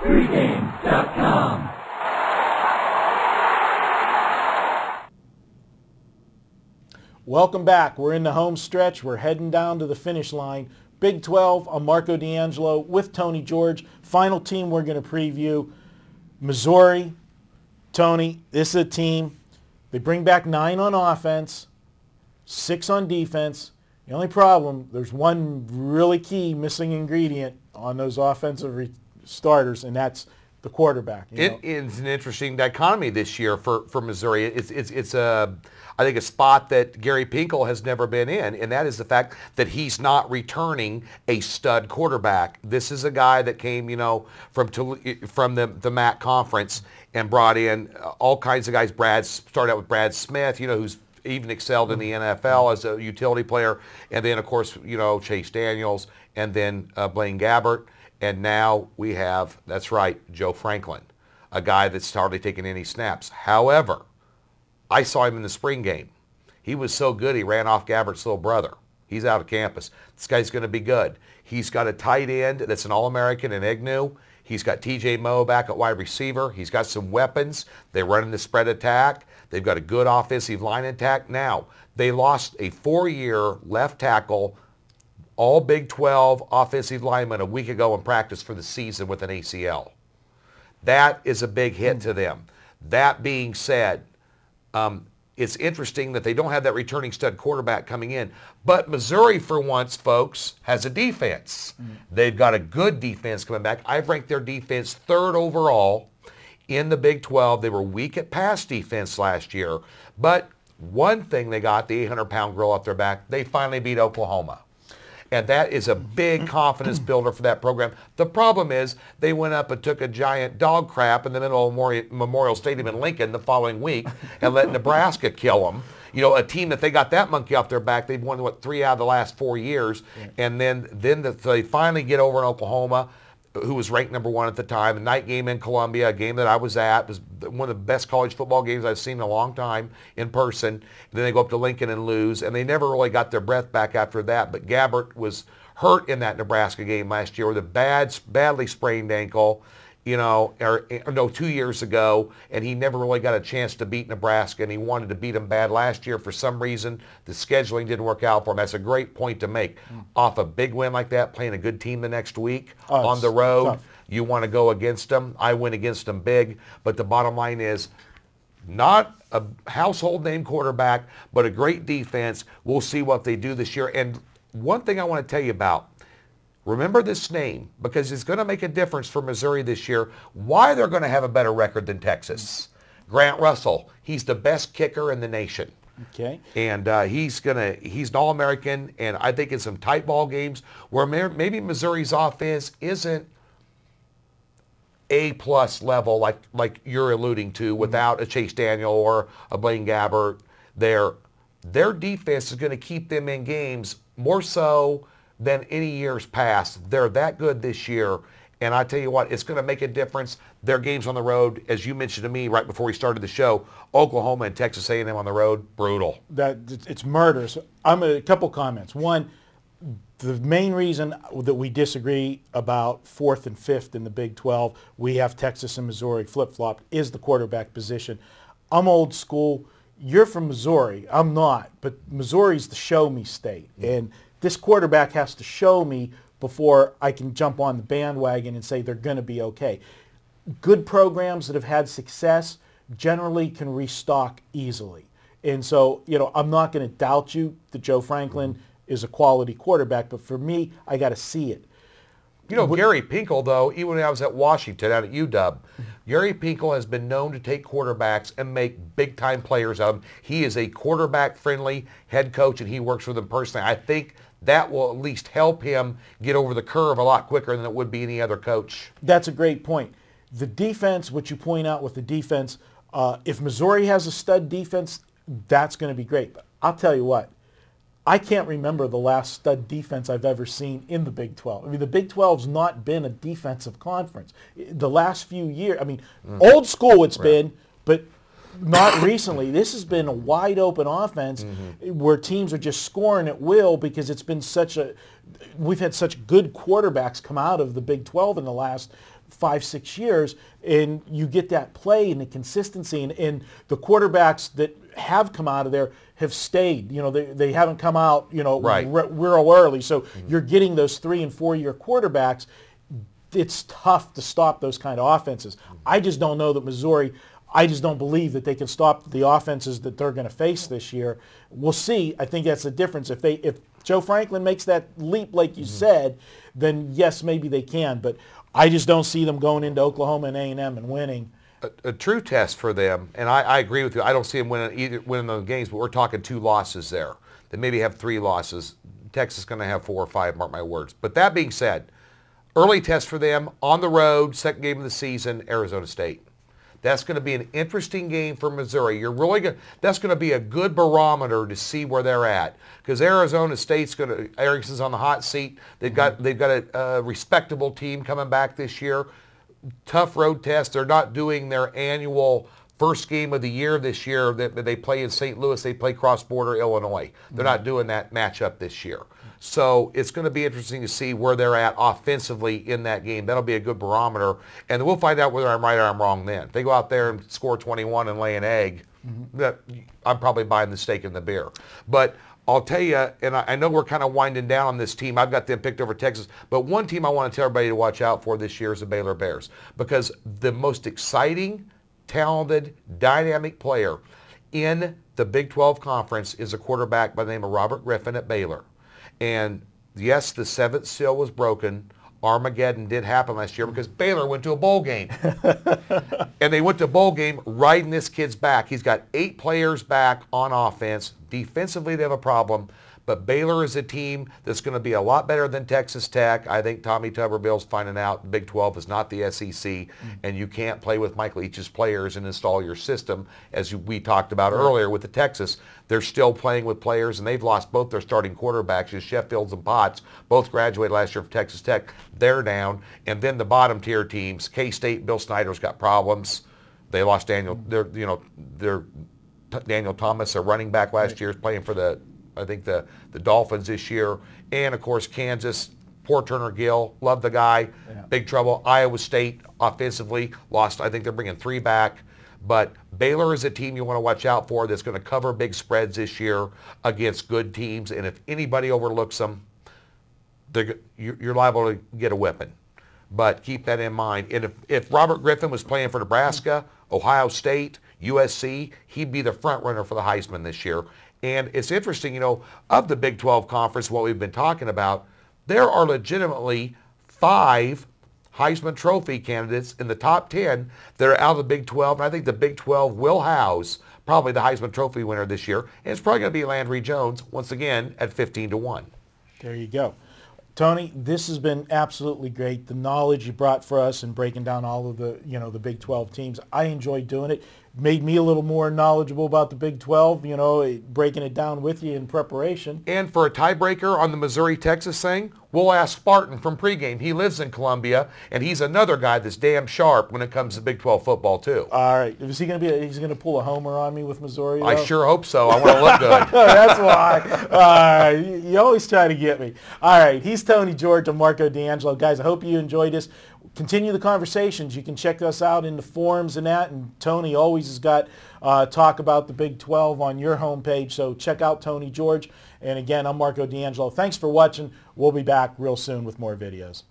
Pregame.com. Welcome back. We're in the home stretch. We're heading down to the finish line. Big 12, I'm Marco D'Angelo with Tony George. Final team we're going to preview, Missouri. Tony, this is a team. They bring back 9 on offense, 6 on defense. The only problem, there's one really key missing ingredient on those offensive starters, and that's the quarterback. It's an interesting dichotomy this year for Missouri. It's I think a spot that Gary Pinkel has never been in, and that is the fact that he's not returning a stud quarterback. This is a guy that came, from the MAC conference and brought in all kinds of guys. Started out with Brad Smith, who's even excelled in the NFL as a utility player, and then of course, Chase Daniels, and then Blaine Gabbert. And now we have, that's right, Joe Franklin, a guy that's hardly taken any snaps. However, I saw him in the spring game. He was so good, he ran off Gabbert's little brother. He's out of campus. This guy's going to be good. He's got a tight end that's an All-American in Egnew. He's got T.J. Moe back at wide receiver. He's got some weapons. They're running the spread attack. They've got a good offensive line attack. Now, they lost a 4-year left tackle, all Big 12 offensive lineman a week ago in practice for the season with an ACL. That is a big hit to them. That being said, it's interesting that they don't have that returning stud quarterback coming in. But Missouri, for once, folks, has a defense. They've got a good defense coming back. I've ranked their defense 3rd overall in the Big 12. They were weak at pass defense last year. But one thing they got, the 800-pound girl off their back, they finally beat Oklahoma. And that is a big confidence builder for that program. The problem is they went up and took a giant dog crap in the middle of Memorial Stadium in Lincoln the following week and let Nebraska kill them. A team that they got that monkey off their back. They've won, 3 out of the last 4 years. Yeah. And then they finally get over in Oklahoma, who was ranked number 1 at the time. A night game in Columbia, a game that I was at. It was one of the best college football games I've seen in a long time in person. And then they go up to Lincoln and lose, and they never really got their breath back after that. But Gabbert was hurt in that Nebraska game last year with a badly sprained ankle, 2 years ago, and he never really got a chance to beat Nebraska, and he wanted to beat them bad last year. For some reason, the scheduling didn't work out for him. That's a great point to make. Off a big win like that, playing a good team the next week on the road, tough. You want to go against them. I went against them big, but the bottom line is not a household name quarterback, but a great defense. We'll see what they do this year. And one thing I want to tell you about, remember this name, because it's going to make a difference for Missouri this year, why they're going to have a better record than Texas. Grant Russell, he's the best kicker in the nation. Okay. And he's an All-American, and I think in some tight ball games where maybe Missouri's offense isn't A-plus level like you're alluding to without a Chase Daniel or a Blaine Gabbert, their defense is going to keep them in games more so than any years past. They're that good this year, and I tell you what, it's going to make a difference. Their games on the road, as you mentioned to me right before we started the show, Oklahoma and Texas A&M on the road, brutal. It's murder. So a couple comments. One, the main reason that we disagree about 4th and 5th in the Big 12, we have Texas and Missouri flip-flopped, is the quarterback position. I'm old school. You're from Missouri. I'm not, but Missouri's the show-me state, and this quarterback has to show me before I can jump on the bandwagon and say they're going to be okay. Good programs that have had success generally can restock easily. And so, I'm not going to doubt you that Joe Franklin is a quality quarterback, but for me, I got to see it. Gary Pinkel, though, even when I was at Washington, out at UW, Gary Pinkel has been known to take quarterbacks and make big-time players out of them. He is a quarterback-friendly head coach, and he works with them personally. I think that will at least help him get over the curve a lot quicker than it would be any other coach. That's a great point. The defense, what you point out with the defense, if Missouri has a stud defense, that's going to be great. But I'll tell you what, I can't remember the last stud defense I've ever seen in the Big 12. I mean, the Big 12's not been a defensive conference. The last few years, old school it's been, but not recently. This has been a wide open offense where teams are just scoring at will because it's been such a we've had such good quarterbacks come out of the Big 12 in the last 5-6 years, and you get that play and the consistency, and the quarterbacks that have come out of there have stayed. You know, they haven't come out, you know, right, real early. So you're getting those 3- and 4-year quarterbacks. It's tough to stop those kind of offenses. I just don't know that Missouri, I just don't believe that they can stop the offenses that they're going to face this year. We'll see. I think that's the difference. If Joe Franklin makes that leap like you said, then yes, maybe they can. But I just don't see them going into Oklahoma and A&M and winning. A true test for them, and I agree with you. I don't see them winning those games, but we're talking 2 losses there. They maybe have 3 losses. Texas is going to have 4 or 5, mark my words. But that being said, early test for them on the road, second game of the season, Arizona State. That's going to be an interesting game for Missouri. That's going to be a good barometer to see where they're at, because Arizona State's going to, Erickson's on the hot seat. They've got a respectable team coming back this year. Tough road test. They're not doing their annual first game of the year this year that they play in St. Louis. They play cross-border Illinois. They're not doing that matchup this year. So it's going to be interesting to see where they're at offensively in that game. That'll be a good barometer. And we'll find out whether I'm right or I'm wrong then. If they go out there and score 21 and lay an egg, I'm probably buying the steak and the beer. But I'll tell you, and I know we're kind of winding down on this team. I've got them picked over Texas. But one team I want to tell everybody to watch out for this year is the Baylor Bears, because the most exciting, talented, dynamic player in the Big 12 Conference is a quarterback by the name of Robert Griffin at Baylor. And yes, the 7th seal was broken. Armageddon did happen last year because Baylor went to a bowl game. And they went to a bowl game riding this kid's back. He's got 8 players back on offense. Defensively, they have a problem. But Baylor is a team that's going to be a lot better than Texas Tech. I think Tommy Tuberville's finding out the Big 12 is not the SEC, and you can't play with Mike Leach's players and install your system, as we talked about earlier with the Texas. They're still playing with players, and they've lost both their starting quarterbacks, Sheffields and Potts, both graduated last year from Texas Tech. They're down. And then the bottom tier teams, K-State, Bill Snyder's got problems. They lost Daniel Thomas, a running back last year, is playing for the Dolphins this year. And, of course, Kansas, poor Turner Gill, love the guy, big trouble. Iowa State, offensively, lost. I think they're bringing 3 back. But Baylor is a team you want to watch out for that's going to cover big spreads this year against good teams. And if anybody overlooks them, you're liable to get a whipping. But keep that in mind. And if Robert Griffin was playing for Nebraska, Ohio State, USC, he'd be the front runner for the Heisman this year. And it's interesting, you know, of the Big 12 Conference, what we've been talking about, there are legitimately 5 Heisman Trophy candidates in the top 10 that are out of the Big 12. And I think the Big 12 will house probably the Heisman Trophy winner this year. And it's probably going to be Landry Jones, once again, at 15-1. There you go. Tony, this has been absolutely great. The knowledge you brought for us and breaking down all of the, you know, the Big 12 teams. I enjoyed doing it. Made me a little more knowledgeable about the Big 12, you know, breaking it down with you in preparation. And for a tiebreaker on the Missouri-Texas thing, we'll ask Spartan from Pregame. He lives in Columbia, and he's another guy that's damn sharp when it comes to Big 12 football, too. All right. Is he going to be? He's going to pull a homer on me with Missouri, though? I sure hope so. I want to look good. That's why. You always try to get me. All right. He's Tony George. I'm Marco D'Angelo. Guys, I hope you enjoyed this. Continue the conversations. You can check us out in the forums and that. And Tony always has got talk about the Big 12 on your homepage. So check out Tony George. And again, I'm Marco D'Angelo. Thanks for watching. We'll be back real soon with more videos.